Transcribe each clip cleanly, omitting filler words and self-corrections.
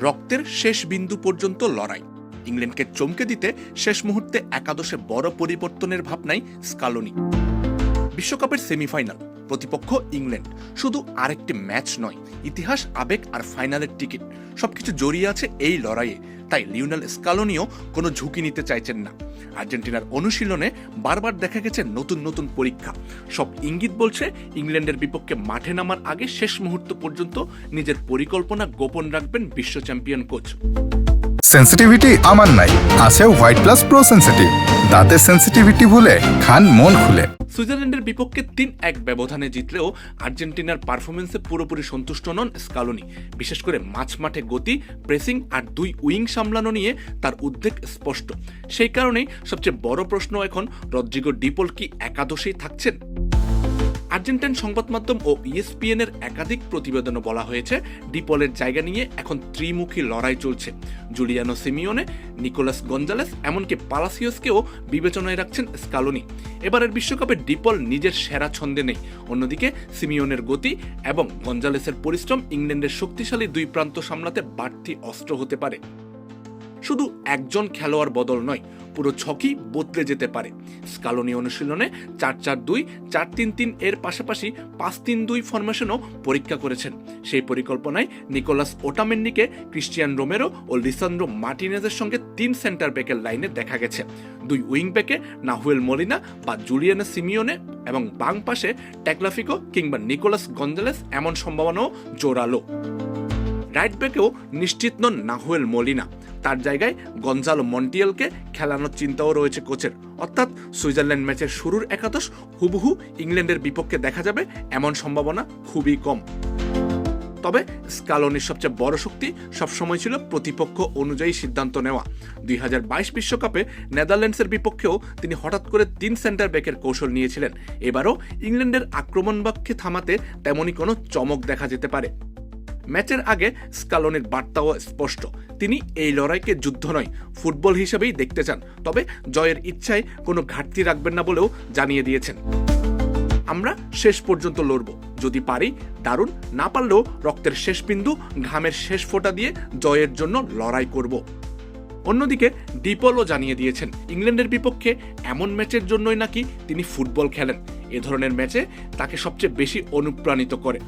রক্তের শেষ বিন্দু পর্যন্ত লড়াই। ইংল্যান্ডকে চমকে দিতে শেষ মুহূর্তে একাদশে বড় পরিবর্তনের ভাবনাই স্কালোনি। বিশ্বকাপের সেমিফাইনাল, প্রতিপক্ষ ইংল্যান্ড, শুধু আরেকটি ম্যাচ নয়, ইতিহাস, আবেগ আর ফাইনালের টিকিট সবকিছু জড়িয়ে আছে এই লড়াইয়ে। তাই লিওনেল স্কালোনিও কোনো ঝুঁকি নিতে চাইছেন না। আর্জেন্টিনার অনুশীলনে বারবার দেখা গেছে নতুন নতুন পরীক্ষা। সব ইঙ্গিত বলছে ইংল্যান্ডের বিপক্ষে মাঠে নামার আগে শেষ মুহূর্ত পর্যন্ত নিজের পরিকল্পনা গোপন রাখবেন বিশ্ব চ্যাম্পিয়ন কোচ। সেন্সিটিভিটি আমার নাই, আছে হোয়াইট প্লাস প্রো সেন্সিটিভ। দাঁতের সেন্সিটিভিটি ভুলে খান মন খুলে। সুইজারল্যান্ডের বিপক্ষে 3-1 ব্যবধানে জিতলেও আর্জেন্টিনার পারফরমেন্সে পুরোপুরি সন্তুষ্ট নন স্কালোনি। বিশেষ করে মাঝমাঠে গতি, প্রেসিং আর 2 উইং সামলানো নিয়ে তার উদ্বেগ স্পষ্ট। সেই কারণেই সবচেয়ে বড় প্রশ্ন এখন, রদ্রিগো ডি পল কি একাদশেই থাকছেন? আর্জেন্টাইন সংবাদ মাধ্যম ও ESPN এর একাধিক প্রতিবেদনে বলা হয়েছে, ডি পলের জায়গা নিয়ে এখন ত্রিমুখী লড়াই চলছে। জুলিয়ানো সিমিওনে, নিকোলাস গঞ্জালেস, এমনকি পালাসিওসকেও বিবেচনায় রাখছেন স্কালোনি। এবারের বিশ্বকাপে ডি পল নিজের সেরা ছন্দে নেই। অন্যদিকে সিমিওনের গতি এবং গঞ্জালেসের পরিশ্রম ইংল্যান্ডের শক্তিশালী 2 প্রান্ত সামলাতে বাড়তি অস্ত্র হতে পারে। শুধু একজন খেলোয়াড় বদল নয়, পুরো ছকই বদলে যেতে পারে। স্কালোনি অনুশীলনে 4-4-2, 4-3-3 এর পাশাপাশি 5-3-2 ফরমেশনও পরীক্ষা করেছেন। সেই পরিকল্পনায় নিকোলাস ওটামেন্ডিকে ক্রিস্টিয়ান রোমেরো ও লিসান্দ্রো মার্টিনেজের সঙ্গে 3 সেন্টার ব্যাকের লাইনে দেখা গেছে। 2 উইং ব্যাকে নাহুয়েল মলিনা বা জুলিয়ানো সিমিওনে এবং বাং পাশে ট্যাগলাফিকো কিংবা নিকোলাস গঞ্জালেস, এমন সম্ভাবনাও জোরালো। রাইট ব্যাকেও নিশ্চিত নন নাহুয়েল মলিনা। তার জায়গায় গঞ্জালো মন্টিয়েলকে খেলানোর চিন্তাও রয়েছে কোচের। অর্থাৎ সুইজারল্যান্ড ম্যাচের শুরুর একাদশ হুবহু ইংল্যান্ডের বিপক্ষে দেখা যাবে এমন সম্ভাবনা খুবই কম। তবে স্কালোনির সবচেয়ে বড় শক্তি সবসময় ছিল প্রতিপক্ষ অনুযায়ী সিদ্ধান্ত নেওয়া। 2022 বিশ্বকাপে নেদারল্যান্ডসের বিপক্ষেও তিনি হঠাৎ করে 3 সেন্টার ব্যাকের কৌশল নিয়েছিলেন। এবারও ইংল্যান্ডের আক্রমণবাক্যে থামাতে তেমনই কোনো চমক দেখা যেতে পারে। ম্যাচের আগে স্কালোনির বার্তাও স্পষ্ট, তিনি এই লড়াইকে যুদ্ধ নয়, ফুটবল হিসেবেই দেখতে চান। তবে জয়ের ইচ্ছায় কোনো ঘাটতি রাখবেন না বলেও জানিয়ে দিয়েছেন। আমরা শেষ পর্যন্ত লড়ব, যদি পারি দারুণ, না পারলেও রক্তের শেষ বিন্দু, ঘামের শেষ ফোঁটা দিয়ে জয়ের জন্য লড়াই করব। অন্যদিকে ডি পলও জানিয়ে দিয়েছেন, ইংল্যান্ডের বিপক্ষে এমন ম্যাচের জন্যই নাকি তিনি ফুটবল খেলেন। এ ধরনের ম্যাচে তাকে সবচেয়ে বেশি অনুপ্রাণিত করে।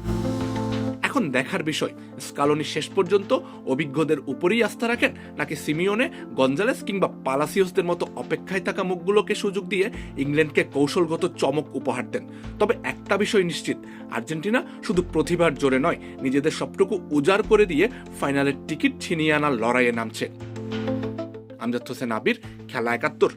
এখন দেখার বিষয়, স্কালোনি শেষ পর্যন্ত অভিজ্ঞদের উপরেই আস্থা রাখেন, নাকি সিমিওনে, গঞ্জালেস কিংবা পালাসিওসদের মতো অপেক্ষায় থাকা মুখগুলোকে সুযোগ দিয়ে ইংল্যান্ডকে কৌশলগত চমক উপহার দেন। তবে একটা বিষয় নিশ্চিত, আর্জেন্টিনা শুধু প্রতিভার জোরে নয়, নিজেদের সবটুকু উজাড় করে দিয়ে ফাইনালের টিকিট ছিনিয়ে আনার লড়াইয়ে নামছে। আমজাদ হোসেন আবির, খেলা 71।